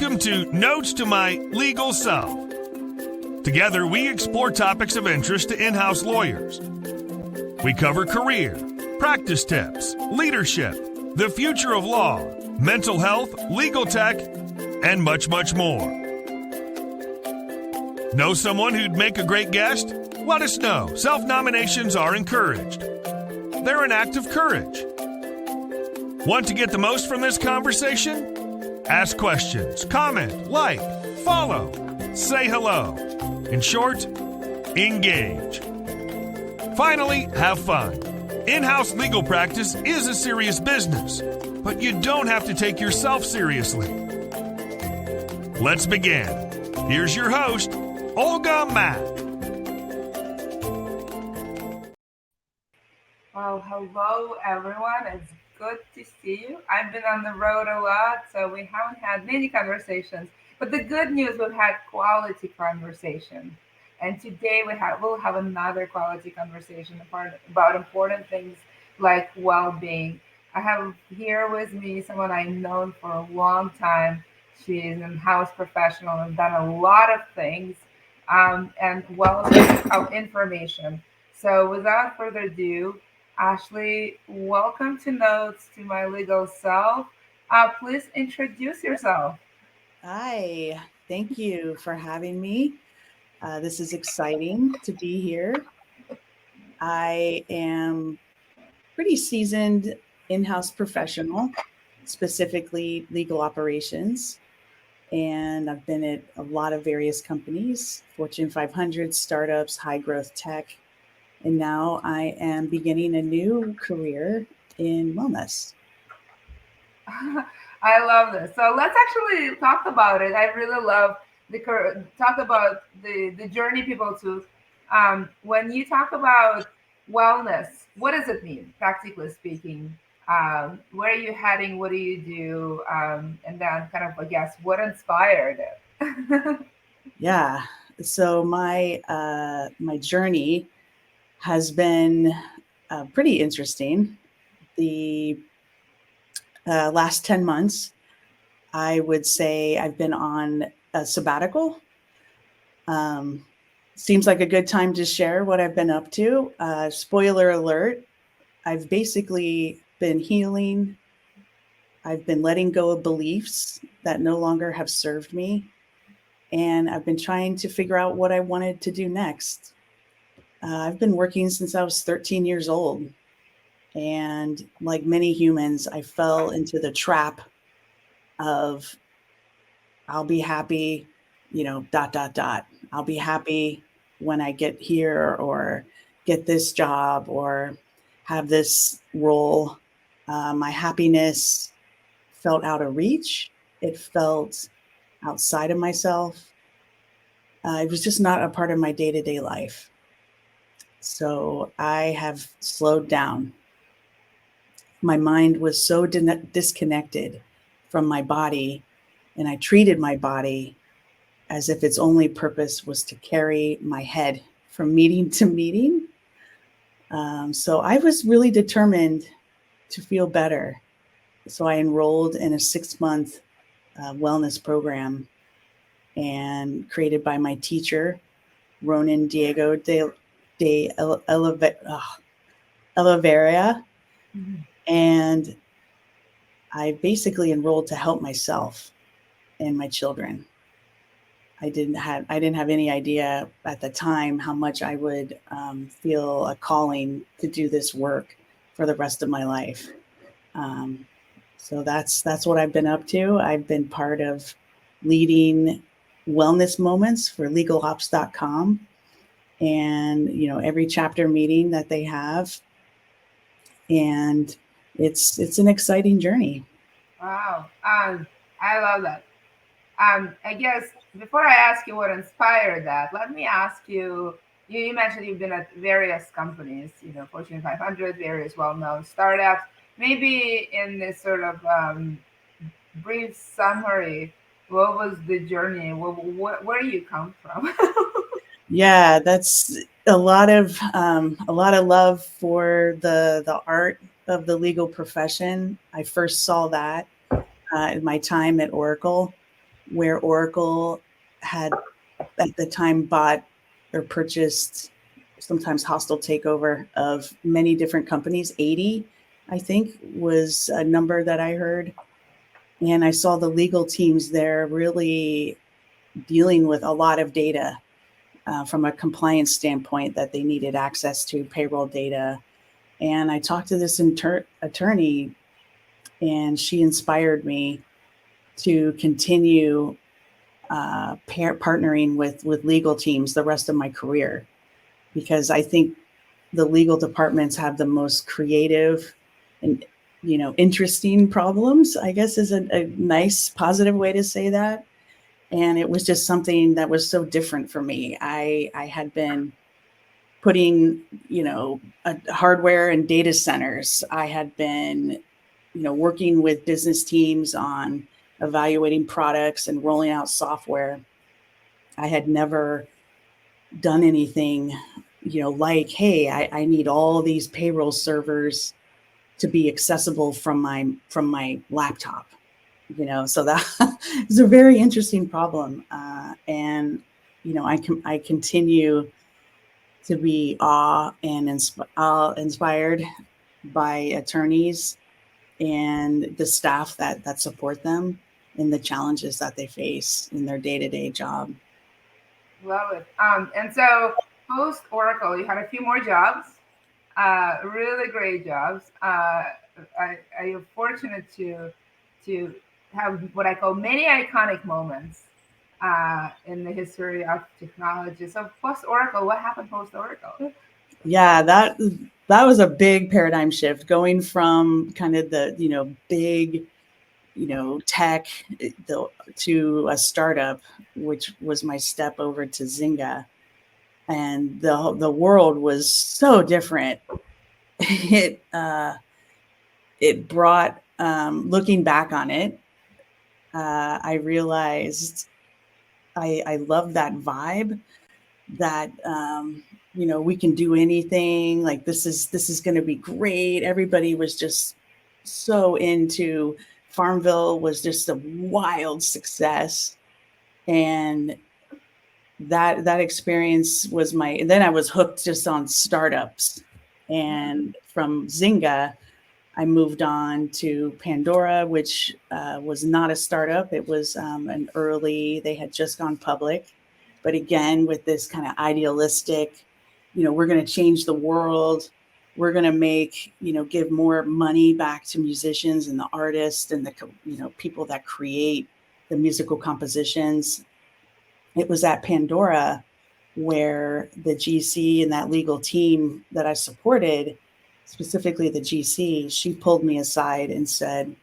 Welcome to Notes to My Legal Self. Together, we explore topics of interest to in-house lawyers. We cover career, practice tips, leadership, the future of law, mental health, legal tech, and much, much more. Know someone who'd make a great guest? Let us know. Self-nominations are encouraged. They're an act of courage. Want to get the most from this conversation? Ask questions, comment, like, follow, say hello. In short, engage. Finally, have fun. In-house legal practice is a serious business, but you don't have to take yourself seriously. Let's begin. Here's your host, Olga Mack. Well, hello everyone. It's good to see you. I've been on the road a lot, so we haven't had many conversations. But the good news, we've had quality conversation. And today we'll have another quality conversation about important things like well-being. I have here with me someone I've known for a long time. She's an in-house professional and done a lot of things and wealth of information. So without further ado, Ashlee, welcome to Notes to My Legal Self. Please introduce yourself. Hi, thank you for having me. This is exciting to be here. I am pretty seasoned in-house professional, specifically legal operations. And I've been at a lot of various companies, Fortune 500, startups, high growth tech. And now I am beginning a new career in wellness. I love this. So let's actually talk about it. I really love talk about the journey people took. When you talk about wellness, what does it mean, practically speaking? Where are you heading? What do you do? And then kind of, I guess, what inspired it? Yeah. So my journey has been pretty interesting. The last 10 months, I would say I've been on a sabbatical. Seems like a good time to share what I've been up to. Spoiler alert, I've basically been healing. I've been letting go of beliefs that no longer have served me. And I've been trying to figure out what I wanted to do next. I've been working since I was 13 years old. And like many humans, I fell into the trap of I'll be happy, I'll be happy when I get here or get this job or have this role. My happiness felt out of reach. It felt outside of myself. It was just not a part of my day-to-day life. So I have slowed down. My mind was so disconnected from my body, and I treated my body as if its only purpose was to carry my head from meeting to meeting. So I was really determined to feel better. So I enrolled in a 6-month wellness program and created by my teacher, Ronan Diego de Oliveira. Mm-hmm. And I basically enrolled to help myself and my children. I didn't have any idea at the time how much I would feel a calling to do this work for the rest of my life. So that's what I've been up to. I've been part of leading wellness moments for legalops.com. And, every chapter meeting that they have. And it's an exciting journey. Wow. I love that. I guess before I ask you what inspired that, let me ask you, you mentioned you've been at various companies, Fortune 500, various well-known startups. Maybe in this sort of brief summary, what was the journey? Where do you come from? Yeah, that's a lot of love for the art of the legal profession. I first saw that in my time at Oracle. where Oracle had at the time bought or purchased, sometimes hostile takeover of many different companies. 80, I think, was a number that I heard. And I saw the legal teams there really dealing with a lot of data from a compliance standpoint that they needed access to payroll data. And I talked to this attorney, and she inspired me to continue partnering with legal teams the rest of my career, because I think the legal departments have the most creative and interesting problems, I guess is a nice positive way to say that. And it was just something that was so different for me. I had been putting hardware and data centers. I had been working with business teams on evaluating products and rolling out software. I had never done anything, like, hey, I need all these payroll servers to be accessible from my laptop. So that is a very interesting problem. And, I continue to be inspired by attorneys and the staff that support them in the challenges that they face in their day-to-day job. Love it. And so post Oracle, you had a few more jobs, really great jobs. I am fortunate to have what I call many iconic moments in the history of technology. So post Oracle, what happened post Oracle? Yeah, that was a big paradigm shift, going from kind of the big tech to a startup, which was my step over to Zynga. And the world was so different. It brought, looking back on it, I realized I love that vibe that we can do anything. Like this is going to be great. Everybody was just so into Farmville, was just a wild success. And that experience was then I was hooked just on startups. And from Zynga, I moved on to Pandora, which was not a startup. It was they had just gone public. But again, with this kind of idealistic, we're going to change the world. We're going to give more money back to musicians and the artists and the, people that create the musical compositions. It was at Pandora where the GC and that legal team that I supported, specifically the GC, she pulled me aside and said,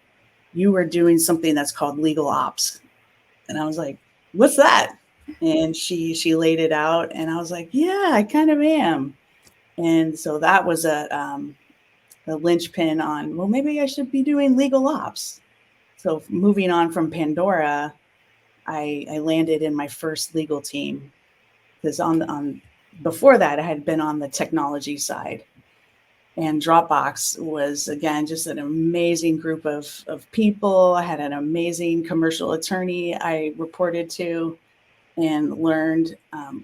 "You are doing something that's called legal ops." And I was like, "What's that?" And she laid it out, and I was like, "Yeah, I kind of am." And so that was a linchpin on, well, maybe I should be doing legal ops. So moving on from Pandora, I landed in my first legal team, because on before that I had been on the technology side. And Dropbox was, again, just an amazing group of people. I had an amazing commercial attorney I reported to and learned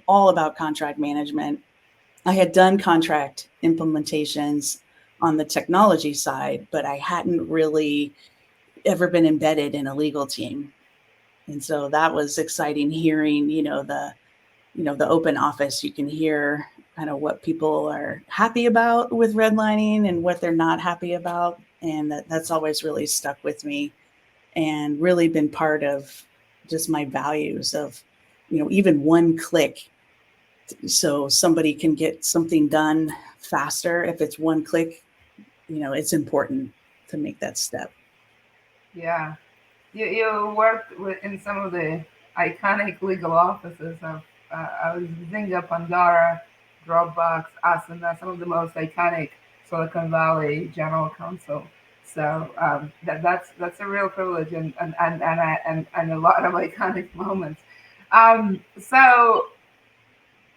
all about contract management. I had done contract implementations on the technology side, but I hadn't really ever been embedded in a legal team. And so that was exciting, hearing, the open office. You can hear kind of what people are happy about with redlining and what they're not happy about. And that's always really stuck with me and really been part of just my values of, even one click. So somebody can get something done faster. If it's one click, it's important to make that step. Yeah. You worked in some of the iconic legal offices of Zynga, Pandora, Dropbox, Asana, some of the most iconic Silicon Valley general counsel. So that's a real privilege and a lot of iconic moments. So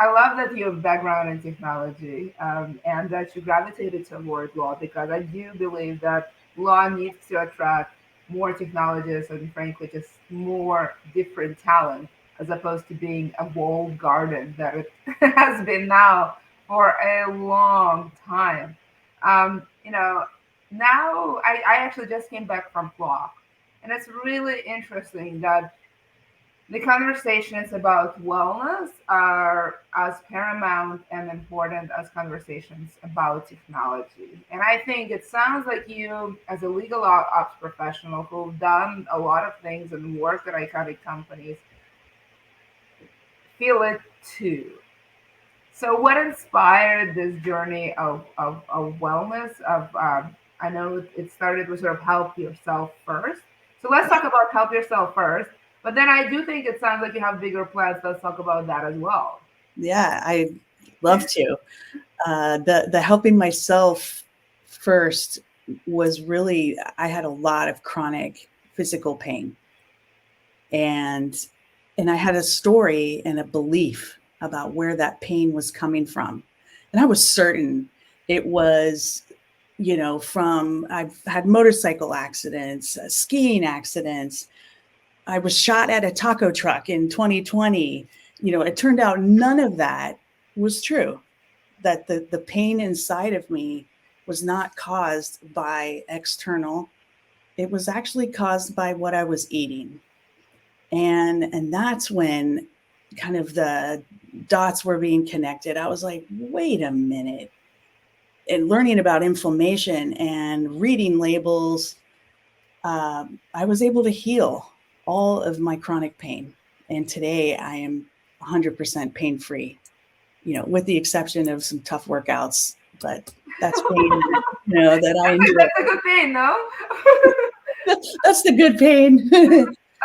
I love that you have background in technology and that you gravitated toward law, because I do believe that law needs to attract more technologists and frankly just more different talent, as opposed to being a walled garden that it has been now for a long time. You know, now I actually just came back from Flock, and it's really interesting that the conversations about wellness are as paramount and important as conversations about technology. And I think it sounds like you, as a legal ops professional who've done a lot of things and worked at iconic companies, feel it too. So, what inspired this journey of wellness? I know it started with sort of help yourself first. So, let's talk about help yourself first. But then I do think it sounds like you have bigger plans. Let's talk about that as well. Yeah, I love to. The helping myself first was really, I had a lot of chronic physical pain, and I had a story and a belief about where that pain was coming from. And I was certain it was, from, I've had motorcycle accidents, skiing accidents. I was shot at a taco truck in 2020. It turned out none of that was true, that the pain inside of me was not caused by external. It was actually caused by what I was eating. And that's when kind of the dots were being connected. I was like, wait a minute. And learning about inflammation and reading labels, I was able to heal all of my chronic pain. And today I am 100% pain free, with the exception of some tough workouts. But that's pain, that I enjoy. That's a good thing, no? That's the good pain.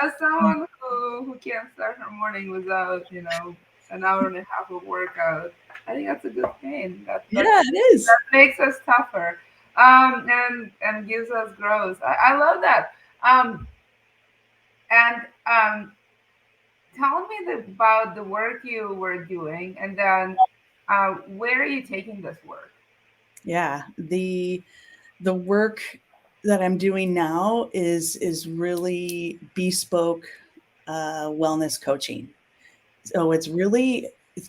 As someone who can't start her morning without, an hour and a half of workout, I think that's a good thing. Yeah, it is. That makes us tougher, and gives us growth. I love that. And tell me about the work you were doing, and then where are you taking this work? Yeah, the work that I'm doing now is really bespoke wellness coaching. So it's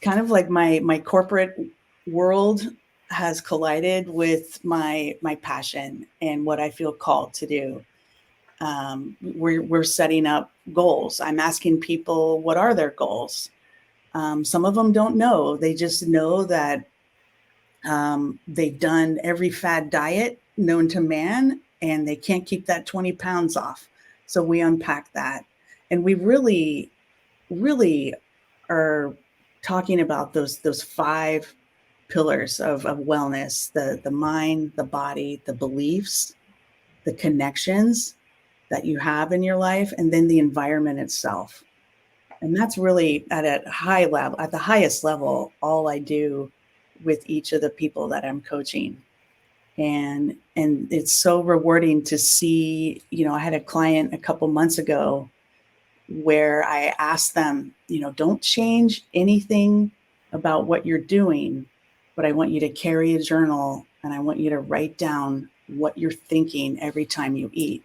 kind of like my corporate world has collided with my passion and what I feel called to do. We're setting up goals. I'm asking people, what are their goals? Some of them don't know. They just know that they've done every fad diet known to man, and they can't keep that 20 pounds off. So we unpack that. And we really, really are talking about those 5 pillars of wellness: the mind, the body, the beliefs, the connections that you have in your life, and then the environment itself. And that's really at a high level, at the highest level, all I do with each of the people that I'm coaching. And it's so rewarding to see, I had a client a couple months ago where I asked them, don't change anything about what you're doing, but I want you to carry a journal and I want you to write down what you're thinking every time you eat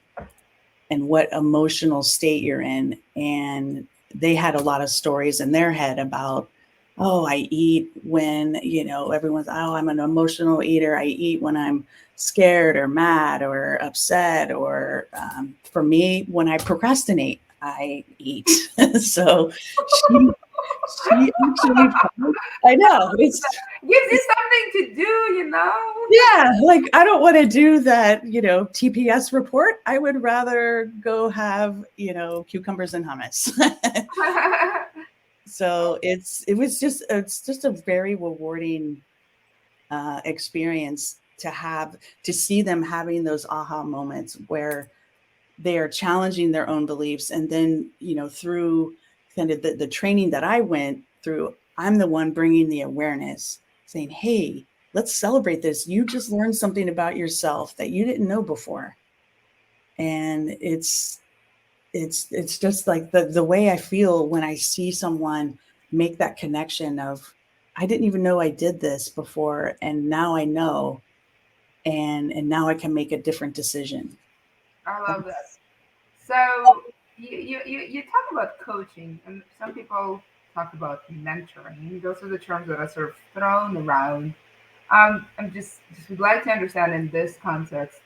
and what emotional state you're in. And they had a lot of stories in their head about, oh, I eat when, everyone's, oh, I'm an emotional eater. I eat when I'm scared or mad or upset. Or for me, when I procrastinate, I eat. So she actually, I know, it's gives you something to do, Yeah, like I don't want to do that, TPS report. I would rather go have, cucumbers and hummus. So it's just a very rewarding experience to see them having those aha moments where they are challenging their own beliefs. And then, through kind of the training that I went through, I'm the one bringing the awareness, saying, hey, let's celebrate this. You just learned something about yourself that you didn't know before. And it's just like the way I feel when I see someone make that connection of, I didn't even know I did this before, and now I know, and now I can make a different decision. I love that. So you talk about coaching, and some people talk about mentoring. Those are the terms that are sort of thrown around. I'm just would like to understand in this context,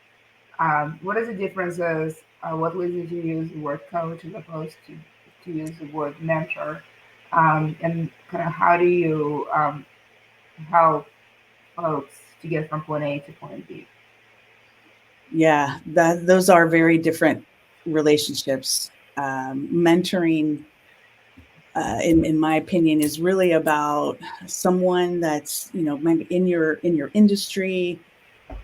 what is the differences? What leads you to use the word coach as opposed to use the word mentor? And kind of how do you help folks to get from point A to point B? Yeah, those are very different relationships. Mentoring, in my opinion, is really about someone that's, maybe in your industry,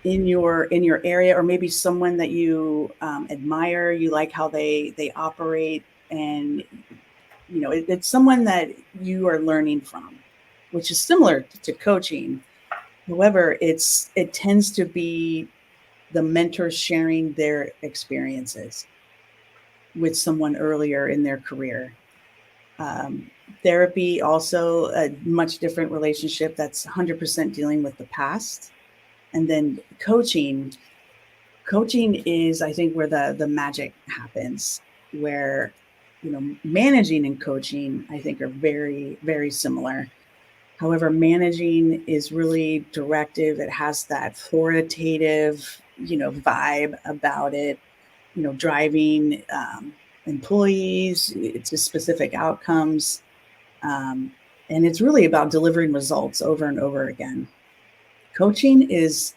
in your area, or maybe someone that you admire, you like how they operate, and it's someone that you are learning from, which is similar to coaching. However, it tends to be the mentor sharing their experiences with someone earlier in their career. Um, Therapy, also a much different relationship that's 100% dealing with the past. And then coaching is, I think, where the magic happens, where, managing and coaching, I think, are very, very similar. However, managing is really directive. It has that authoritative, vibe about it, driving employees to specific outcomes. And it's really about delivering results over and over again. Coaching is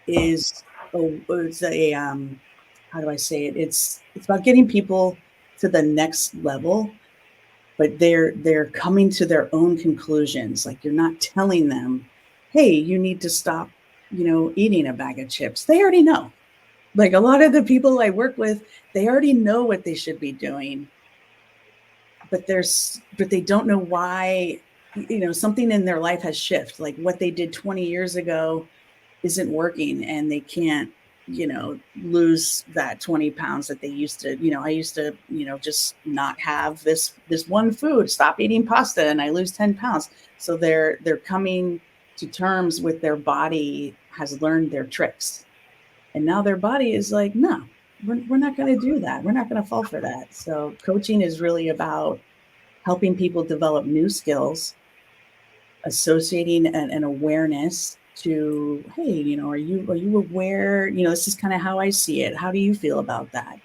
it's a how do I say it? It's about getting people to the next level, but they're coming to their own conclusions. Like, you're not telling them, hey, you need to stop, eating a bag of chips. They already know. Like, a lot of the people I work with, they already know what they should be doing, but they don't know why. Something in their life has shifted. Like, what they did 20 years ago isn't working, and they can't, lose that 20 pounds that they used to. I used to, just not have this one food, stop eating pasta, and I lose 10 pounds. So they're coming to terms with their body has learned their tricks. And now their body is like, no, we're not going to do that. We're not going to fall for that. So coaching is really about helping people develop new skills, associating an awareness to, hey, are you aware? This is kind of how I see it. How do you feel about that?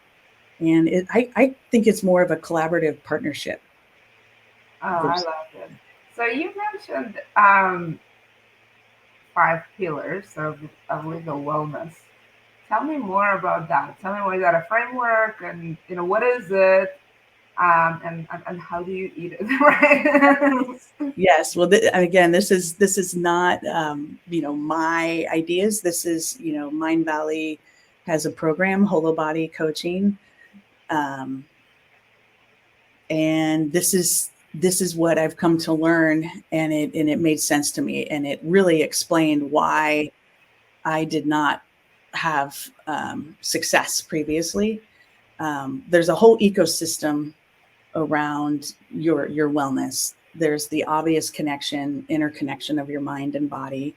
And I think it's more of a collaborative partnership. Oh, I love it. So you mentioned 5 pillars of legal wellness. Tell me more about that. Tell me more. Is that a framework, and what is it, and how do you eat it? Right? Yes. Well, again, this is not my ideas. This is, Mindvalley has a program, Holobody coaching, and this is what I've come to learn, and it made sense to me, and it really explained why I did not have success previously. There's a whole ecosystem around your wellness. There's the obvious interconnection of your mind and body.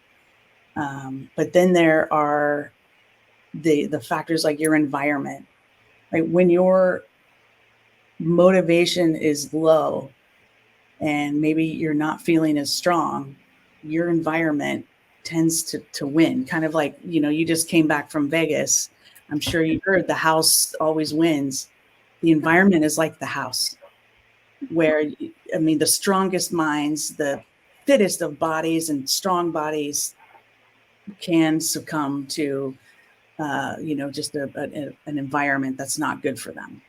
But then there are the factors like your environment. Right? When your motivation is low and maybe you're not feeling as strong, your environment tends to win. Kind of like, you just came back from Vegas. I'm sure you heard the house always wins. The environment is like the house, where, the strongest minds, the fittest of bodies and strong bodies can succumb to, just an environment that's not good for them.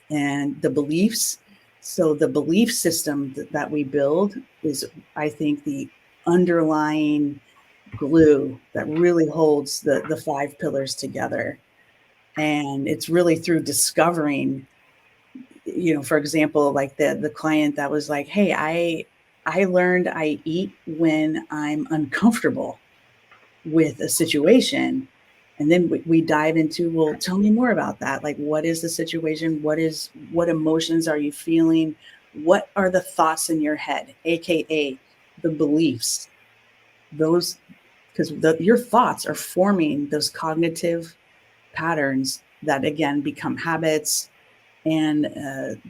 And the beliefs. So the belief system that we build is, I think, the underlying glue that really holds the 5 pillars together. And it's really through discovering, for example, like the client that was like, hey, I learned I eat when I'm uncomfortable with a situation. And then we dive into, well, tell me more about that. Like, what is the situation? What emotions are you feeling? What are the thoughts in your head, AKA the beliefs? Those, because your thoughts are forming those cognitive patterns that, again, become habits, And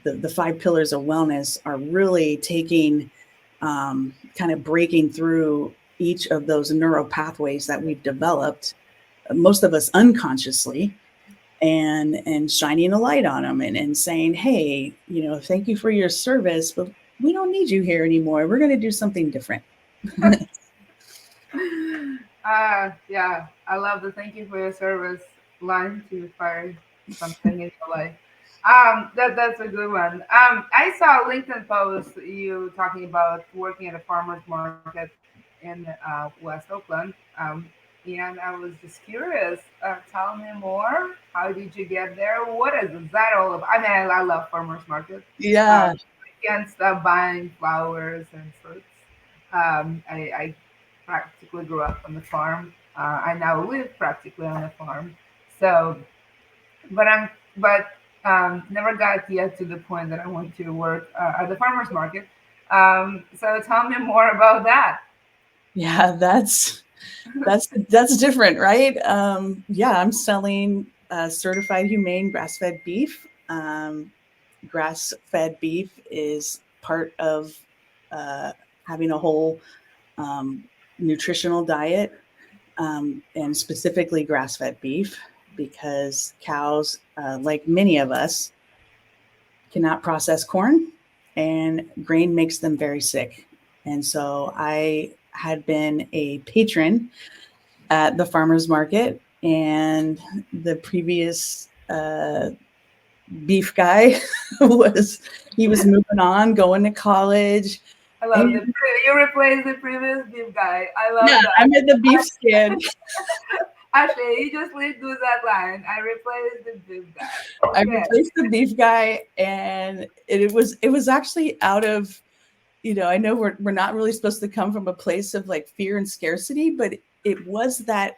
the 5 pillars of wellness are really taking, kind of breaking through each of those neural pathways that we've developed, most of us unconsciously, and shining a light on them and saying, hey, thank you for your service, but we don't need you here anymore. We're going to do something different. Yeah, I love the thank you for your service line to fire something in your life. That's a good one. I saw a LinkedIn post you talking about working at a farmer's market in West Oakland. And I was just curious. Tell me more. How did you get there? What is that all about? I mean, I love farmers markets. Yeah. I can't stop buying flowers and fruits. I practically grew up on the farm. I now live practically on a farm. So, but never got yet to the point that I want to work at the farmers market. So tell me more about that. Yeah, that's different, right? Yeah, I'm selling certified humane grass-fed beef. Grass-fed beef is part of having a whole nutritional diet, and specifically grass-fed beef, because cows, like many of us, cannot process corn, and grain makes them very sick. And so I had been a patron at the farmer's market, and the previous beef guy he was moving on, going to college. I love the you replaced the previous beef guy. I love Yeah, that. I'm at the beef stand. Actually, you just leave do that line. I replaced the beef guy. I Okay. replaced the beef guy, and it was actually out of, I know we're not really supposed to come from a place of like fear and scarcity, but it was that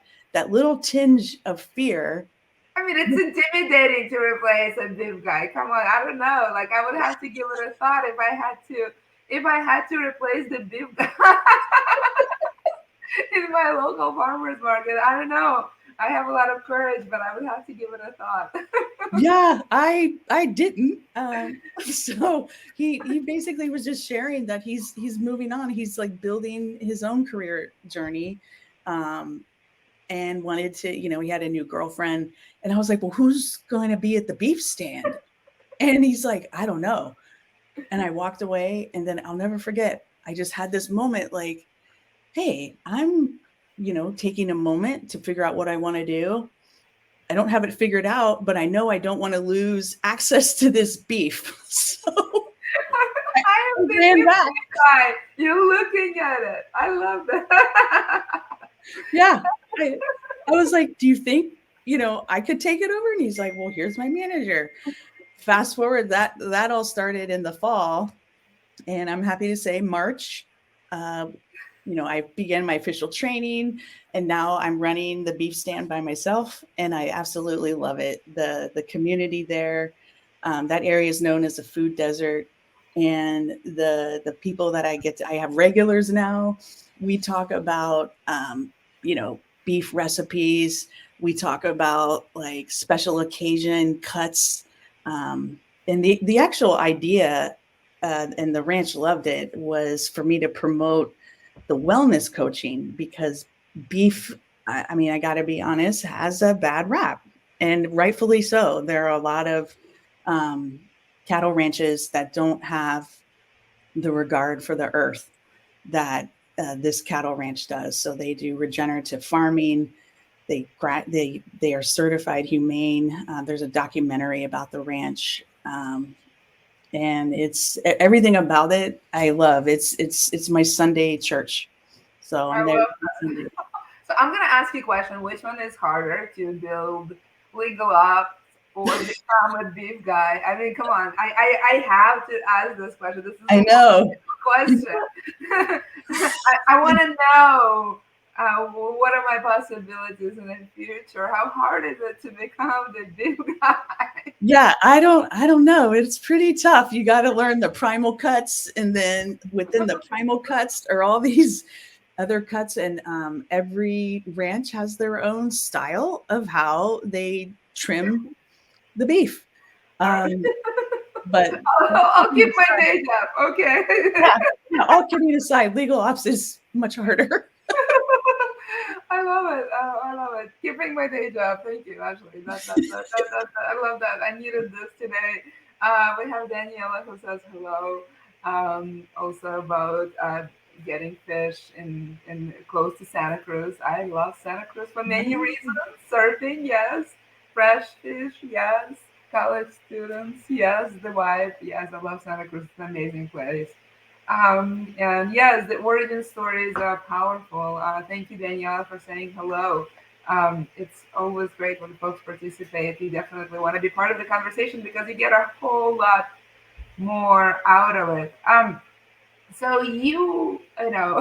little tinge of fear. I mean, it's intimidating to replace a beef guy. Come on, I don't know. Like, I would have to give it a thought if I had to. If I had to replace the beef guy in my local farmers market, I don't know. I have a lot of courage, but I would have to give it a thought. Yeah, I didn't. So he basically was just sharing that he's moving on. He's like building his own career journey, and wanted to. He had a new girlfriend, and I was like, well, who's going to be at the beef stand? And he's like, I don't know. And I walked away, and then I'll never forget. I just had this moment, like, hey, I'm, taking a moment to figure out what I want to do. I don't have it figured out, but I know I don't want to lose access to this beef. So I am I the ran beef back. guy. You're looking at it. I love that. Yeah. I was like, do you think, I could take it over? And he's like, well, here's my manager. Fast forward, that all started in the fall. And I'm happy to say March, I began my official training, and now I'm running the beef stand by myself, and I absolutely love it. The community there, that area is known as a food desert, and the people that I have regulars now. We talk about beef recipes. We talk about like special occasion cuts, and the actual idea. And the ranch loved it, was for me to promote the wellness coaching, because beef, I mean, I got to be honest, has a bad rap, and rightfully so. There are a lot of cattle ranches that don't have the regard for the earth that this cattle ranch does. So they do regenerative farming. They are certified humane. There's a documentary about the ranch. And it's everything about it I love. It's my Sunday church. So I I'm there love Sunday. that. So I'm gonna ask you a question. Which one is harder to build legal up or become a beef guy? I mean, come on. I have to ask this question. This is I a know. question. I want to know what are my possibilities in the future? How hard is it to become the beef guy? Yeah, I don't know. It's pretty tough. You got to learn the primal cuts, and then within the primal cuts are all these other cuts, and every ranch has their own style of how they trim the beef. Um, but I'll keep my day job. Okay. yeah, all kidding aside, legal ops is much harder. I love it. I love it. Keeping my day job. Thank you, Ashlee. I love that. I needed this today. We have Daniela who says hello. Also about getting fish in close to Santa Cruz. I love Santa Cruz for many reasons. Surfing, yes. Fresh fish, yes. College students, yes. The wife, yes. I love Santa Cruz. It's an amazing place. And yes, the origin stories are powerful. Thank you, Daniela, for saying hello. It's always great when folks participate. You definitely want to be part of the conversation because you get a whole lot more out of it. So you know,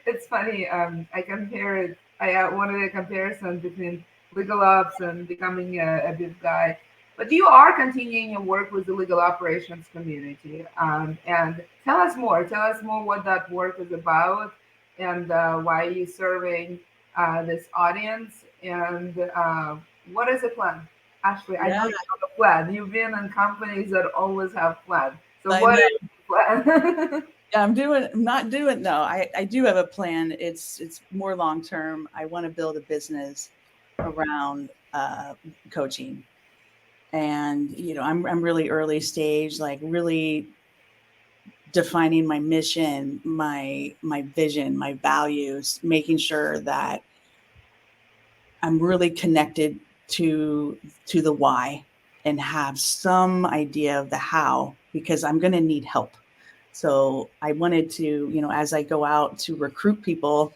it's funny. I compare it. I wanted a comparison between legal ops and becoming a big guy. But you are continuing your work with the legal operations community. And tell us more. Tell us more what that work is about and why you're serving this audience and what is the plan? Ashlee, I know Yeah, you have a plan. You've been in companies that always have plans. So I what know. is the plan? Yeah, I'm not doing, no, I do have a plan. It's more long term. I want to build a business around coaching. And, I'm really early stage, like really defining my mission, my vision, my values, making sure that I'm really connected to the why and have some idea of the how because I'm going to need help. So I wanted to, as I go out to recruit people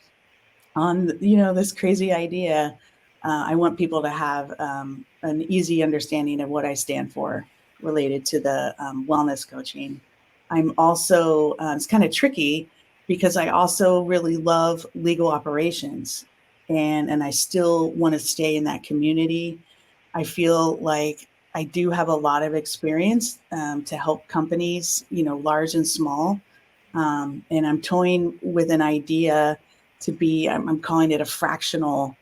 on, this crazy idea, I want people to have an easy understanding of what I stand for related to the wellness coaching. I'm also, it's kind of tricky because I also really love legal operations and I still want to stay in that community. I feel like I do have a lot of experience to help companies, large and small. And I'm toying with an idea to be, I'm calling it a fractional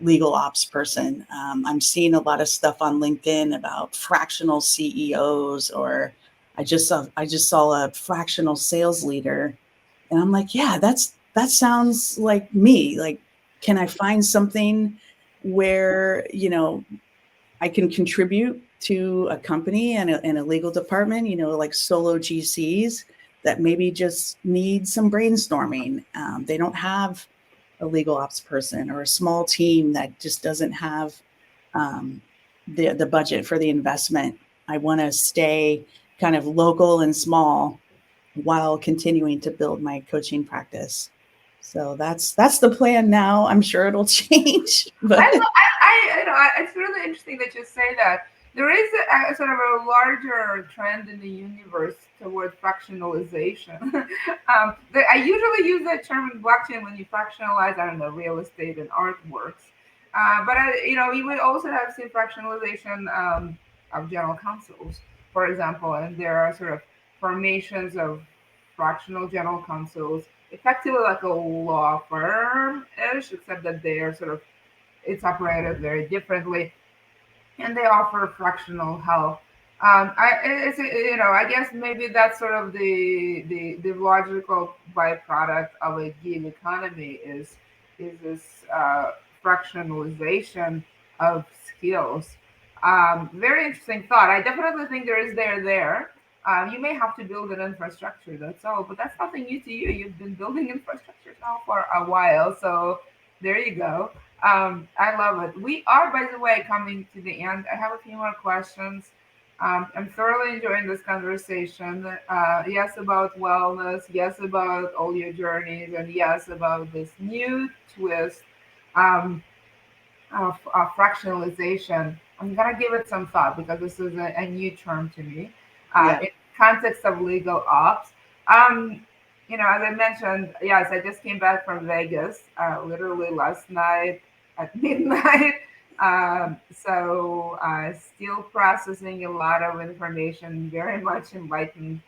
legal ops person. I'm seeing a lot of stuff on LinkedIn about fractional CEOs, or I just saw a fractional sales leader, and I'm like, yeah, that sounds like me. Like, can I find something where I can contribute to a company and a legal department, like solo GCs that maybe just need some brainstorming. They don't have a legal ops person or a small team that just doesn't have um, the budget for the investment. I want to stay kind of local and small while continuing to build my coaching practice. So that's the plan now. I'm sure it'll change, but It's really interesting that you say that. There is a sort of a larger trend in the universe toward fractionalization. I usually use that term in blockchain when you fractionalize, I don't know, real estate and artworks. You would also have seen fractionalization of general counsels, for example, and there are sort of formations of fractional general counsels, effectively like a law firm-ish, except that they are sort of it's operated very differently, and they offer fractional help. I guess maybe that's sort of the logical byproduct of a gig economy is this fractionalization of skills. Very interesting thought. I definitely think there is there. You may have to build an infrastructure, that's all, but that's nothing new to you. You've been building infrastructure now for a while, so there you go. I love it. We are, by the way, coming to the end. I have a few more questions. I'm thoroughly enjoying this conversation. Yes, about wellness. Yes, about all your journeys. And yes, about this new twist um, of fractionalization. I'm going to give it some thought because this is a new term to me yeah. in context of legal ops. Um, as I mentioned, yes, I just came back from Vegas, literally last night at midnight. So still processing a lot of information, very much enlightened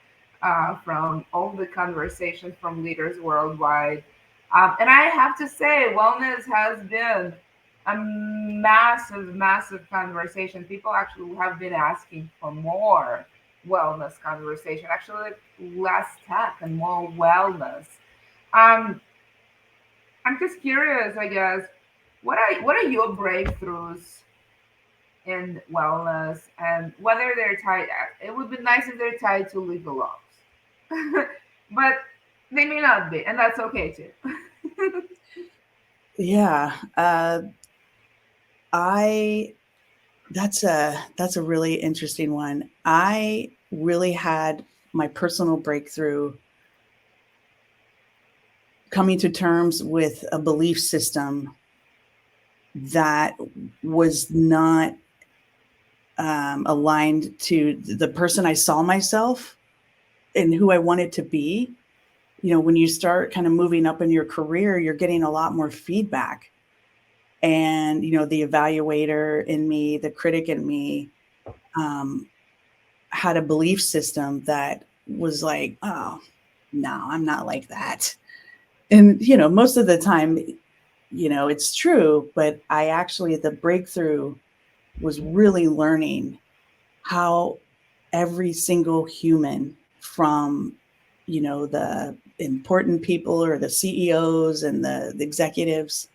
from all the conversations from leaders worldwide. And I have to say, wellness has been a massive conversation. People actually have been asking for more wellness conversation, actually less tech and more wellness. Um, I'm just curious, I guess, what are your breakthroughs in wellness, and whether they're tied? It would be nice if they're tied to legal laws, but they may not be, and that's okay too. Yeah. I that's a really interesting one. I really had my personal breakthrough coming to terms with a belief system that was not aligned to the person I saw myself and who I wanted to be. You know, when you start kind of moving up in your career, you're getting a lot more feedback. And, you know, the evaluator in me, the critic in me, um, had a belief system that was like, oh, no, I'm not like that. And, you know, most of the time, you know, it's true, but I actually, the breakthrough was really learning how every single human, from, you know, the important people or the CEOs and the executives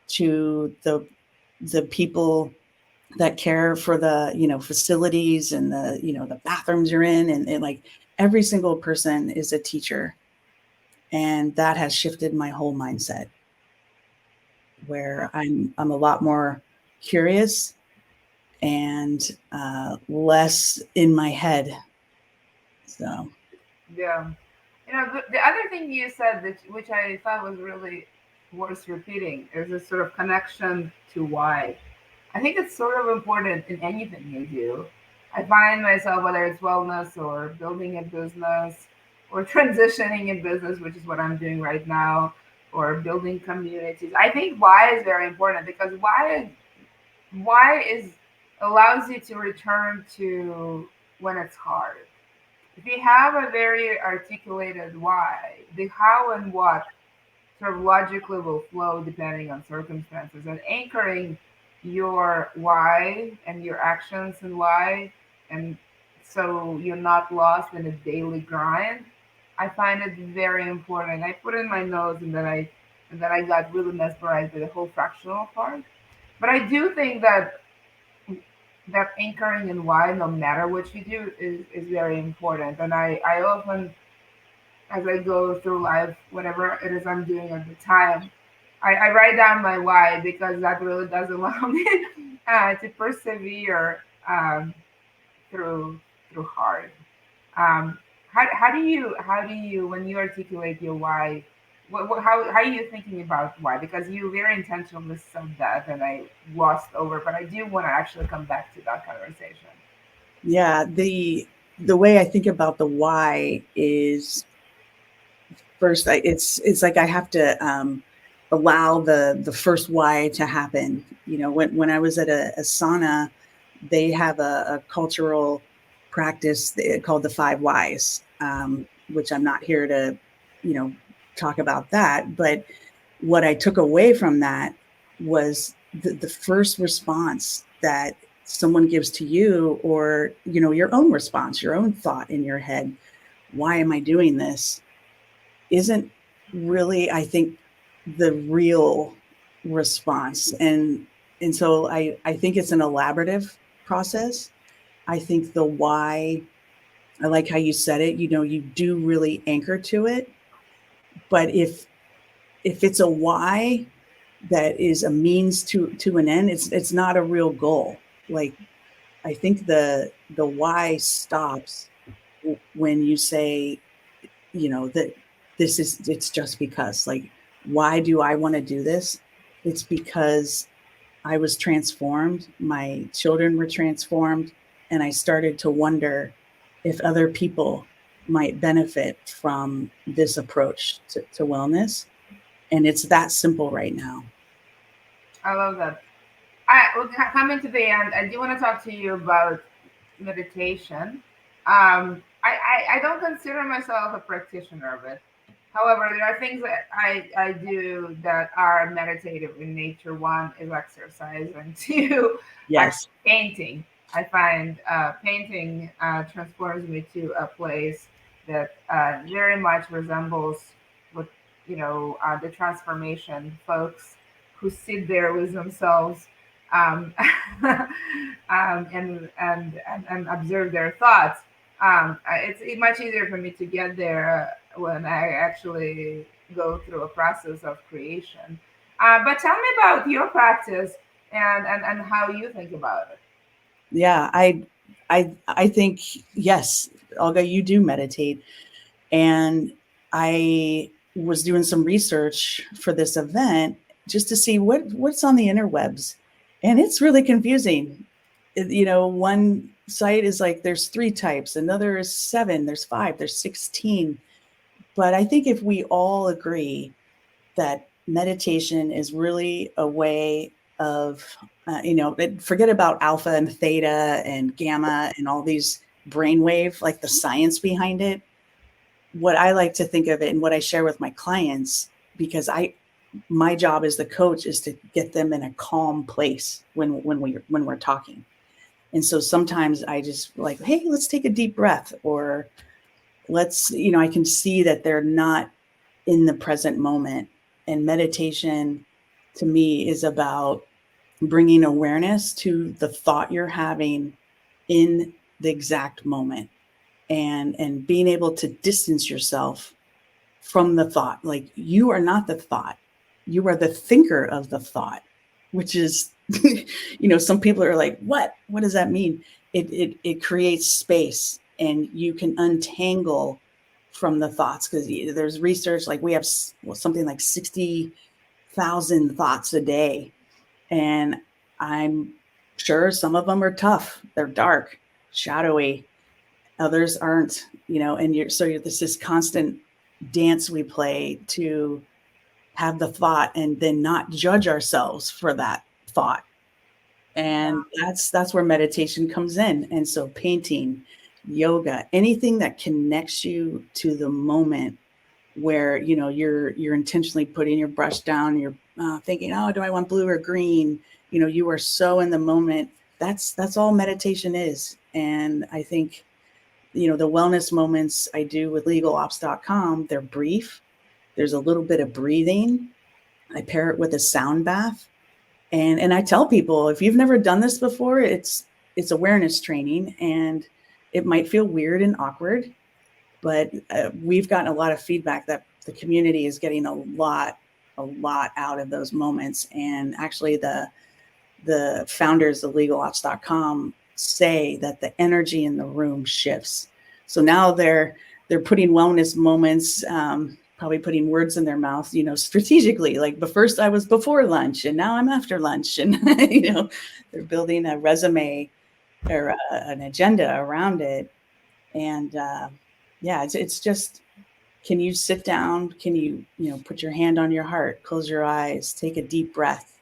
to the people that care for the, you know, facilities and the, you know, the bathrooms you're in, and like every single person is a teacher. And that has shifted my whole mindset, where I'm a lot more curious and less in my head. So Yeah. The other thing you said, that which I thought was really worth repeating, is a sort of connection to why. I think it's sort of important in anything you do. I find myself, whether it's wellness or building a business or transitioning in business, which is what I'm doing right now, or building communities. I think why is very important, because why is allows you to return to when it's hard. If you have a very articulated why, the how and what sort of logically will flow depending on circumstances, and anchoring your why and your actions and why, and so you're not lost in a daily grind. I find it very important. I put in my notes, and then I got really mesmerized by the whole fractional part. But I do think that anchoring in why, no matter what you do, is very important. And I often, as I go through life, whatever it is I'm doing at the time, I write down my why, because that really does allow me to persevere through hard. Um, how do you when you articulate your why? How are you thinking about why? Because you very intentionally said that, and I glossed over, but I do want to actually come back to that conversation. yeah, the way I think about the why is first, it's like I have to allow the first why to happen. You know, when I was at a sauna, they have a cultural practice called the five whys, which I'm not here to, you know, talk about that. But what I took away from that was the first response that someone gives to you, or, you know, your own response, your own thought in your head. Why am I doing this? Isn't really, I think, the real response. And so I think it's an elaborative process. I think the why, I like how you said it, you know, you do really anchor to it. But if it's a why that is a means to an end, it's not a real goal. Like, I think the why stops when you say, you know, that it's just because, like, why do I want to do this? It's because I was transformed, my children were transformed, and I started to wonder if other people might benefit from this approach to wellness. And it's that simple right now. I love that. We're coming to the end. I do want to talk to you about meditation. I don't consider myself a practitioner of it. However, there are things that I do that are meditative in nature. One is exercise, and two, Yes. actually painting. I find painting transports me to a place that very much resembles what the transformation folks who sit there with themselves um, and observe their thoughts. It's much easier for me to get there when I actually go through a process of creation. But tell me about your practice and how you think about it. Yeah, I think yes, Olga, you do meditate. And I was doing some research for this event just to see what's on the interwebs. And it's really confusing. One site is like there's 3 types, another is 7, there's 5, there's 16. But I think if we all agree that meditation is really a way of, forget about alpha and theta and gamma and all these brainwave, like the science behind it. What I like to think of it and what I share with my clients, because my job as the coach is to get them in a calm place when we're talking. And so sometimes I just like, hey, let's take a deep breath, or I can see that they're not in the present moment. And meditation to me is about bringing awareness to the thought you're having in the exact moment, and being able to distance yourself from the thought. Like, you are not the thought, you are the thinker of the thought, which is some people are like, what does that mean? It creates space, and you can untangle from the thoughts, because there's research, like we have something like 60,000 thoughts a day, and I'm sure some of them are tough, they're dark, shadowy, others aren't, and there's this constant dance we play to have the thought and then not judge ourselves for that thought. And that's where meditation comes in. And so painting, yoga, anything that connects you to the moment, where you're intentionally putting your brush down, you're thinking, oh, do I want blue or green? You are so in the moment. That's all meditation is. And I think the wellness moments I do with legalops.com, they're brief. There's a little bit of breathing. I pair it with a sound bath. And I tell people, if you've never done this before, it's awareness training, and it might feel weird and awkward, but we've gotten a lot of feedback that the community is getting a lot out of those moments. And actually the founders of legalops.com say that the energy in the room shifts. So now they're putting wellness moments, probably putting words in their mouth, strategically. Like, but first I was before lunch, and now I'm after lunch, and they're building a resume or an agenda around it. And it's just, can you sit down? Can you put your hand on your heart, close your eyes, take a deep breath,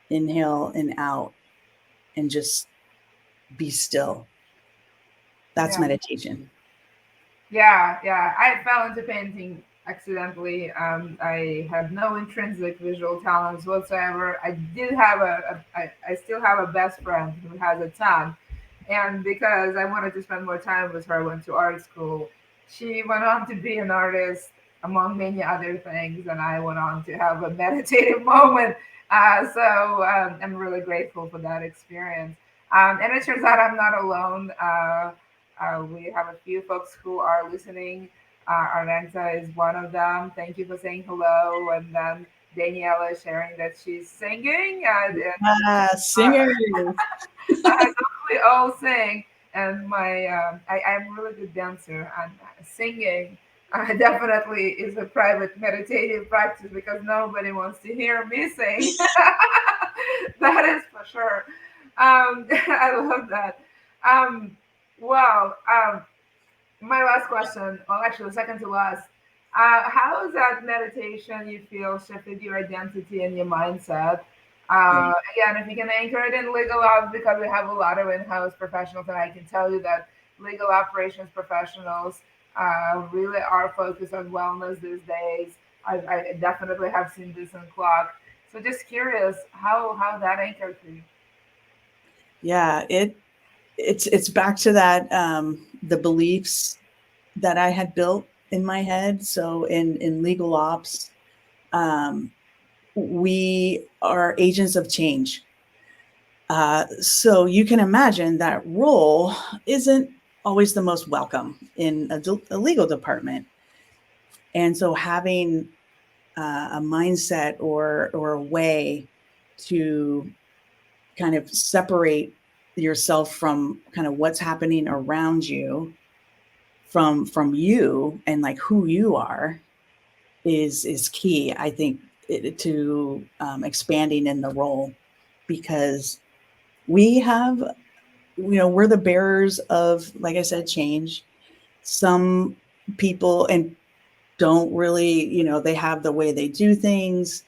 inhale and out, and just be still. That's meditation. Yeah, yeah. I fell into painting accidentally. I had no intrinsic visual talents whatsoever. I did have I still have a best friend who has a ton. And because I wanted to spend more time with her, I went to art school. She went on to be an artist, among many other things, and I went on to have a meditative moment. So I'm really grateful for that experience. And it turns out I'm not alone. We have a few folks who are listening. Arenta is one of them. Thank you for saying hello. And then Daniela sharing that she's singing. Singers. Don't we all sing? And I'm a really good dancer, and singing definitely is a private meditative practice because nobody wants to hear me sing. That is for sure. I love that. Um, well, my last question, well, actually, second to last. How has that meditation you feel shifted your identity and your mindset? Again, if you can anchor it in legal ops, because we have a lot of in-house professionals, and I can tell you that legal operations professionals really are focused on wellness these days. I definitely have seen this in Clock. So just curious how that anchored for you. Yeah, it's back to that the beliefs that I had built in my head. So in legal ops, um, we are agents of change. So you can imagine that role isn't always the most welcome in a legal department. And so having a mindset or a way to kind of separate yourself from kind of what's happening around you from you and like who you are is key, I think, to expanding in the role, because we have, we're the bearers of, like I said, change. Some people and don't really, they have the way they do things.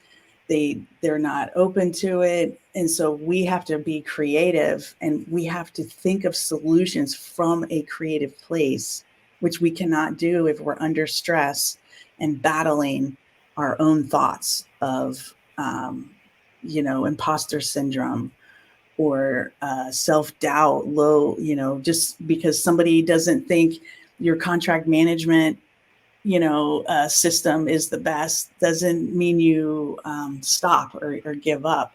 They're not open to it. And so we have to be creative, and we have to think of solutions from a creative place, which we cannot do if we're under stress and battling our own thoughts of, imposter syndrome or self-doubt, low, just because somebody doesn't think your contract management system is the best doesn't mean you stop or give up.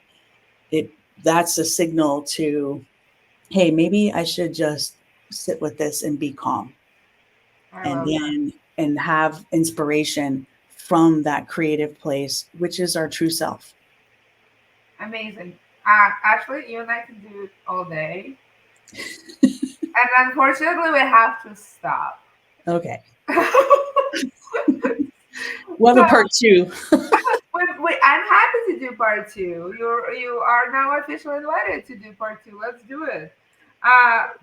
That's a signal to, hey, maybe I should just sit with this and be calm, I and love that. then and have inspiration from that creative place, which is our true self. Amazing. Actually, you and I can do it all day. And unfortunately, we have to stop. Okay, we'll have a So part two. I'm happy to do part two. You are now officially invited to do part two. Let's do it.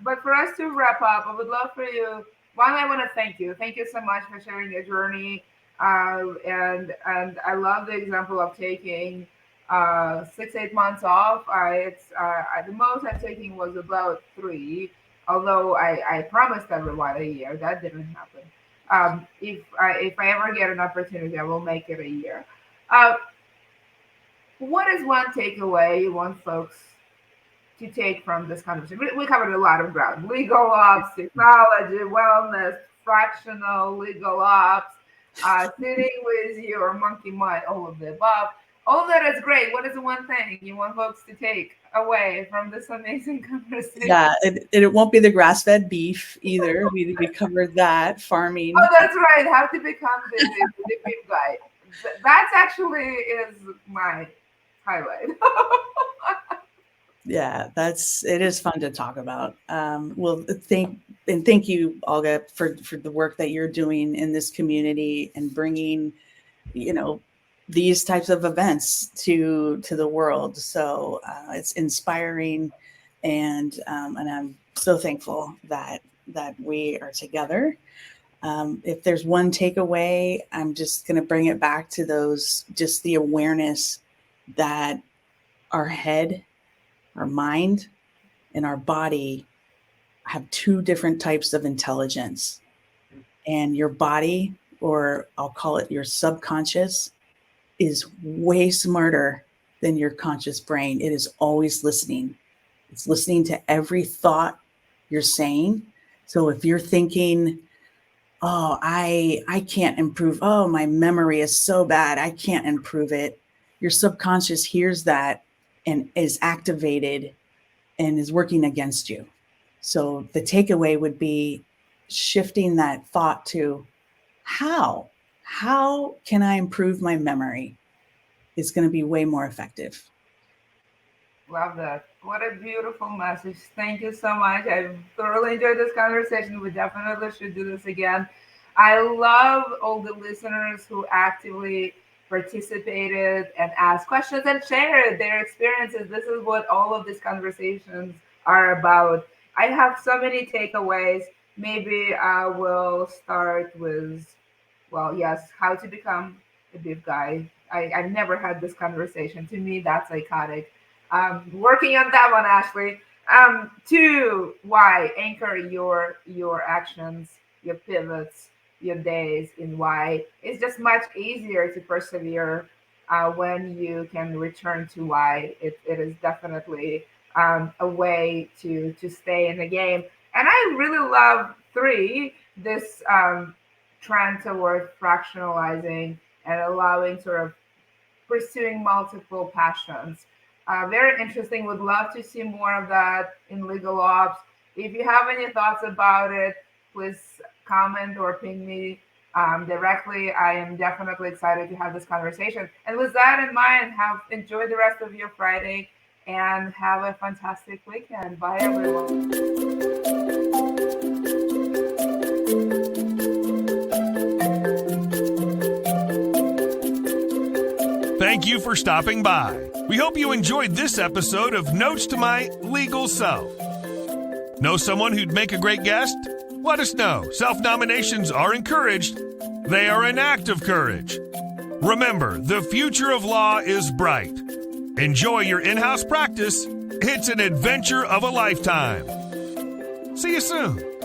But for us to wrap up, I would love for you. One, I want to thank you. Thank you so much for sharing your journey. And I love the example of taking 6 8 months off. The most I've taken was about 3. Although I promised everyone a year, that didn't happen. If I ever get an opportunity, I will make it a year. Uh, what is one takeaway you want folks to take from this conversation? We covered a lot of ground: legal ops, technology, wellness, fractional legal ops, sitting with your monkey mind, all of the above. All that is great. What is the one thing you want folks to take away from this amazing conversation? Yeah, it won't be the grass-fed beef either. We covered that, Oh, farming. that's right. How to become the big guy. That's actually is my highlight. Yeah, it is fun to talk about. Well, thank you, Olga, for the work that you're doing in this community and bringing, you know, these types of events to the world. So it's inspiring, and I'm so thankful that we are together. If there's one takeaway, I'm just going to bring it back to just the awareness that our head, our mind, and our body have two different types of intelligence. And your body, or I'll call it your subconscious, is way smarter than your conscious brain. It is always listening. It's listening to every thought you're saying. So if you're thinking, oh, I can't improve, oh, my memory is so bad, I can't improve it, your subconscious hears that and is activated and is working against you. So the takeaway would be shifting that thought to how can I improve my memory is going to be way more effective. Love that. What a beautiful message. Thank you so much. I thoroughly enjoyed this conversation. We definitely should do this again. I love all the listeners who actively participated and asked questions and shared their experiences. This is what all of these conversations are about. I have so many takeaways. Maybe I will start with, well, yes, how to become a big guy. I've never had this conversation. To me, that's iconic. Working on that one, Ashlee. Two, why anchor your actions, your pivots. your days in why it's just much easier to persevere when you can return to why. It is definitely a way to stay in the game. And I really love 3, this trend toward fractionalizing and allowing sort of pursuing multiple passions. Very interesting. Would love to see more of that in legal ops. If you have any thoughts about it, please comment or ping me directly. I am definitely excited to have this conversation. And with that in mind, enjoy the rest of your Friday and have a fantastic weekend. Bye, everyone. Thank you for stopping by. We hope you enjoyed this episode of Notes to My Legal Self. Know someone who'd make a great guest? Let us know. Self-nominations are encouraged. They are an act of courage. Remember, the future of law is bright. Enjoy your in-house practice. It's an adventure of a lifetime. See you soon.